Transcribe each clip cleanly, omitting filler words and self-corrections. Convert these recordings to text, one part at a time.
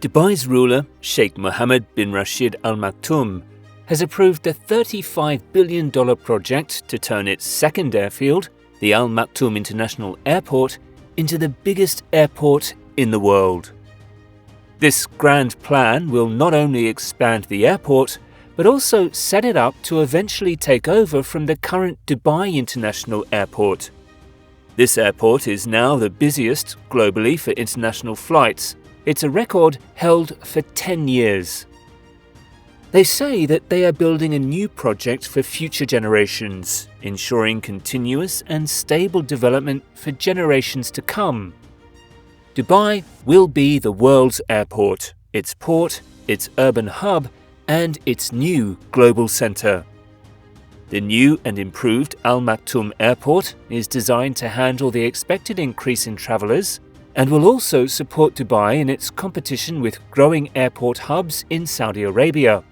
Dubai's ruler, Sheikh Mohammed bin Rashid Al Maktoum, has approved the $35 billion project to turn its second airfield, the Al Maktoum International Airport, into the biggest airport in the world. This grand plan will not only expand the airport, but also set it up to eventually take over from the current Dubai International Airport. This airport is now the busiest globally for international flights. It's a record held for 10 years. They say that they are building a new project for future generations, ensuring continuous and stable development for generations to come. Dubai will be the world's airport, its port, its urban hub, and its new global centre. The new and improved Al Maktoum Airport is designed to handle the expected increase in travellers and will also support Dubai in its competition with growing airport hubs in Saudi Arabia.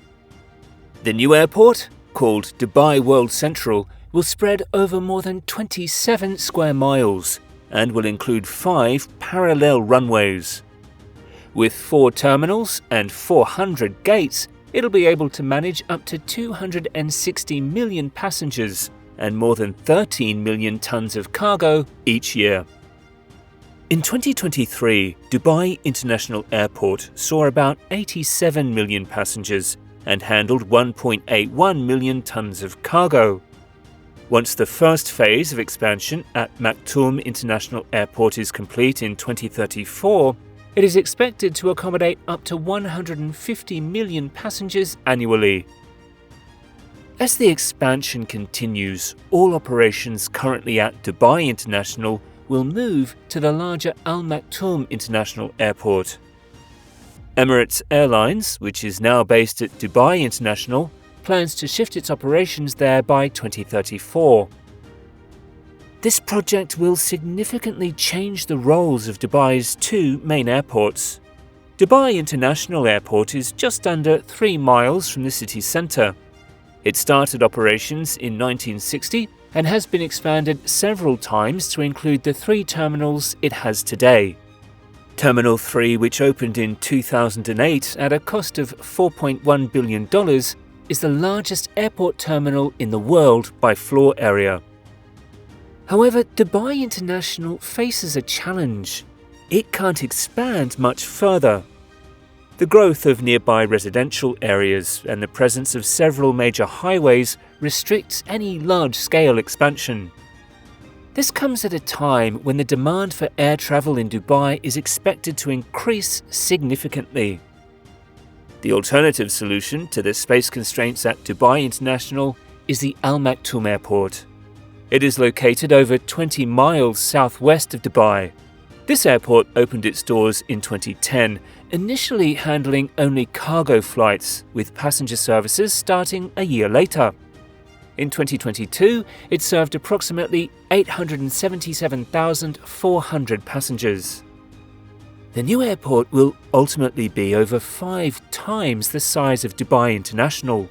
The new airport, called Dubai World Central, will spread over more than 27 square miles and will include 5 parallel runways. With 4 terminals and 400 gates, it'll be able to manage up to 260 million passengers and more than 13 million tons of cargo each year. In 2023, Dubai International Airport saw about 87 million passengers and handled 1.81 million tons of cargo. Once the first phase of expansion at Maktoum International Airport is complete in 2034, it is expected to accommodate up to 150 million passengers annually. As the expansion continues, all operations currently at Dubai International will move to the larger Al Maktoum International Airport. EMIRATES Airlines, which is now based at Dubai International, plans to shift its operations there by 2034. This project will significantly change the roles of Dubai's 2 main airports. Dubai International Airport is just under 3 miles from the city centre. It started operations in 1960 and has been expanded several times to include the 3 terminals it has today. Terminal 3, which opened in 2008 at a cost of $4.1 billion, is the largest airport terminal in the world by floor area. However, Dubai International faces a challenge. It can't expand much further. The growth of nearby residential areas and the presence of several major highways restricts any large-scale expansion. This comes at a time when the demand for air travel in Dubai is expected to increase significantly. The alternative solution to the space constraints at Dubai International is the Al Maktoum Airport. It is located over 20 miles southwest of Dubai. This airport opened its doors in 2010, initially handling only cargo flights, with passenger services starting a year later. In 2022, it served approximately 877,400 passengers. The new airport will ultimately be over 5 times the size of Dubai International.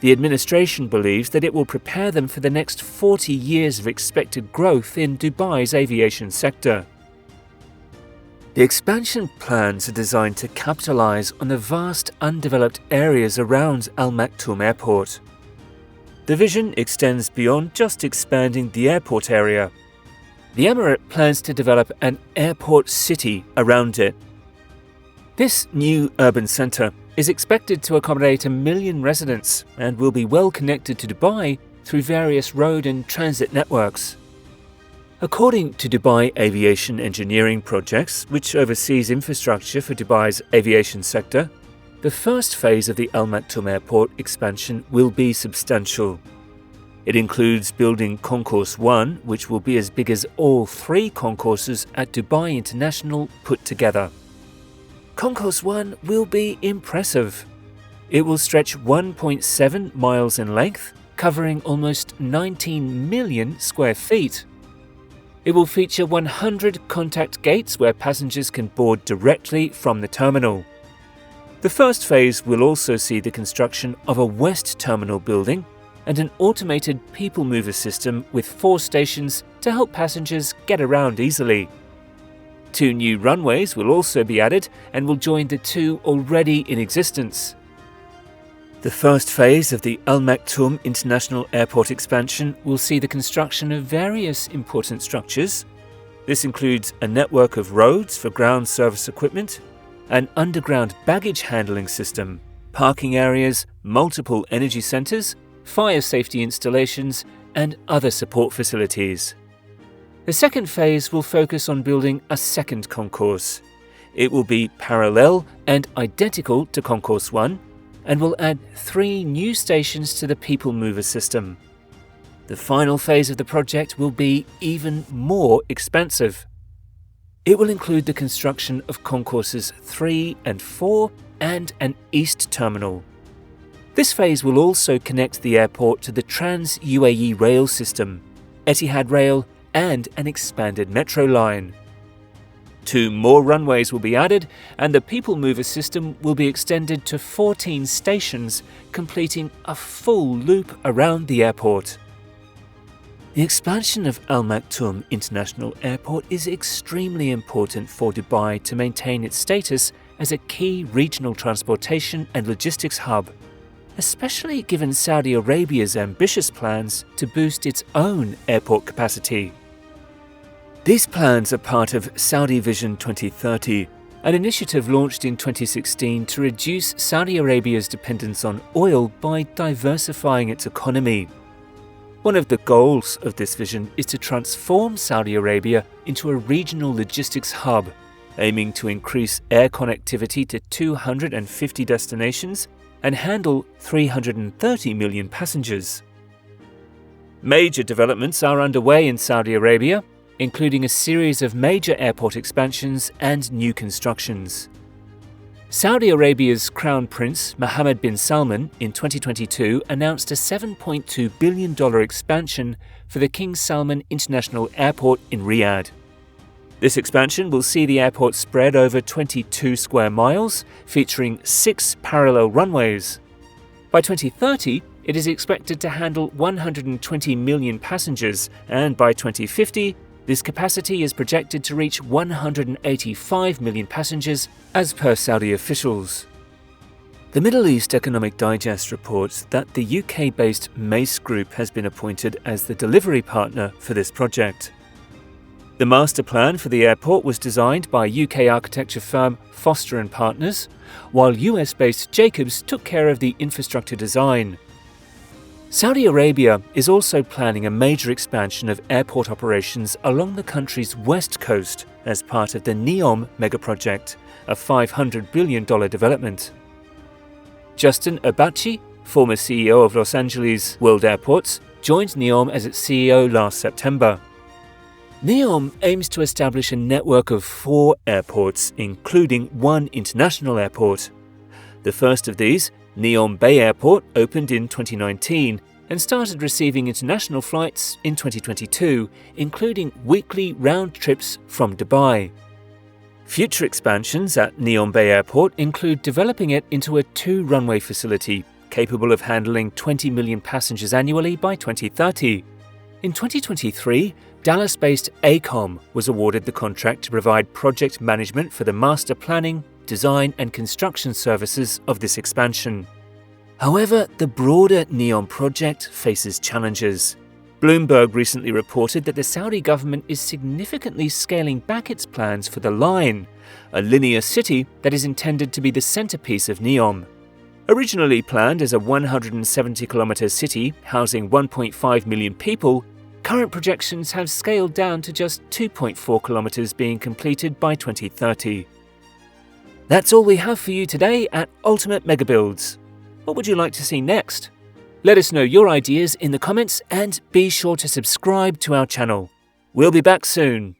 The administration believes that it will prepare them for the next 40 years of expected growth in Dubai's aviation sector. The expansion plans are designed to capitalize on the vast undeveloped areas around Al Maktoum Airport. The vision extends beyond just expanding the airport area. The Emirate plans to develop an airport city around it. This new urban centre is expected to accommodate 1 million residents and will be well connected to Dubai through various road and transit networks. According to Dubai Aviation Engineering Projects, which oversees infrastructure for Dubai's aviation sector, the first phase of the Al Maktoum Airport expansion will be substantial. It includes building Concourse 1, which will be as big as all 3 concourses at Dubai International put together. Concourse 1 will be impressive. It will stretch 1.7 miles in length, covering almost 19 million square feet. It will feature 100 contact gates where passengers can board directly from the terminal. The first phase will also see the construction of a West Terminal building and an automated people mover system with 4 stations to help passengers get around easily. 2 new runways will also be added and will join the 2 already in existence. The first phase of the Al Maktoum International Airport expansion will see the construction of various important structures. This includes a network of roads for ground service equipment, an underground baggage handling system, parking areas, multiple energy centres, fire safety installations, and other support facilities. The second phase will focus on building a second concourse. It will be parallel and identical to Concourse 1 and will add 3 new stations to the people mover system. The final phase of the project will be even more expansive. It will include the construction of Concourses 3 and 4 and an east terminal. This phase will also connect the airport to the Trans-UAE rail system, Etihad Rail, and an expanded metro line. 2 more runways will be added, and the people mover system will be extended to 14 stations, completing a full loop around the airport. The expansion of Al Maktoum International Airport is extremely important for Dubai to maintain its status as a key regional transportation and logistics hub, especially given Saudi Arabia's ambitious plans to boost its own airport capacity. These plans are part of Saudi Vision 2030, an initiative launched in 2016 to reduce Saudi Arabia's dependence on oil by diversifying its economy. One of the goals of this vision is to transform Saudi Arabia into a regional logistics hub, aiming to increase air connectivity to 250 destinations and handle 330 million passengers. Major developments are underway in Saudi Arabia, including a series of major airport expansions and new constructions. Saudi Arabia's Crown Prince Mohammed bin Salman in 2022 announced a $7.2 billion expansion for the King Salman International Airport in Riyadh. This expansion will see the airport spread over 22 square miles, featuring 6 parallel runways. By 2030, it is expected to handle 120 million passengers, and by 2050, this capacity is projected to reach 185 million passengers, as per Saudi officials. The Middle East Economic Digest reports that the UK-based Mace Group has been appointed as the delivery partner for this project. The master plan for the airport was designed by UK architecture firm Foster & Partners, while US-based Jacobs took care of the infrastructure design. Saudi Arabia is also planning a major expansion of airport operations along the country's west coast as part of the NEOM megaproject, a $500 billion development. Justin Abachi, former CEO of Los Angeles World Airports, joined NEOM as its CEO last September. NEOM aims to establish a network of 4 airports, including 1 international airport. The first of these, NEOM Bay Airport, opened in 2019 and started receiving international flights in 2022, including weekly round trips from Dubai. Future expansions at NEOM Bay Airport include developing it into a 2-runway facility capable of handling 20 million passengers annually by 2030. In 2023, Dallas-based ACOM was awarded the contract to provide project management for the master planning, design and construction services of this expansion. However, the broader NEOM project faces challenges. Bloomberg recently reported that the Saudi government is significantly scaling back its plans for the Line, a linear city that is intended to be the centerpiece of NEOM. Originally planned as a 170-kilometer city housing 1.5 million people, current projections have scaled down to just 2.4 kilometers being completed by 2030. That's all we have for you today at Ultimate Megabuilds. What would you like to see next? Let us know your ideas in the comments and be sure to subscribe to our channel. We'll be back soon.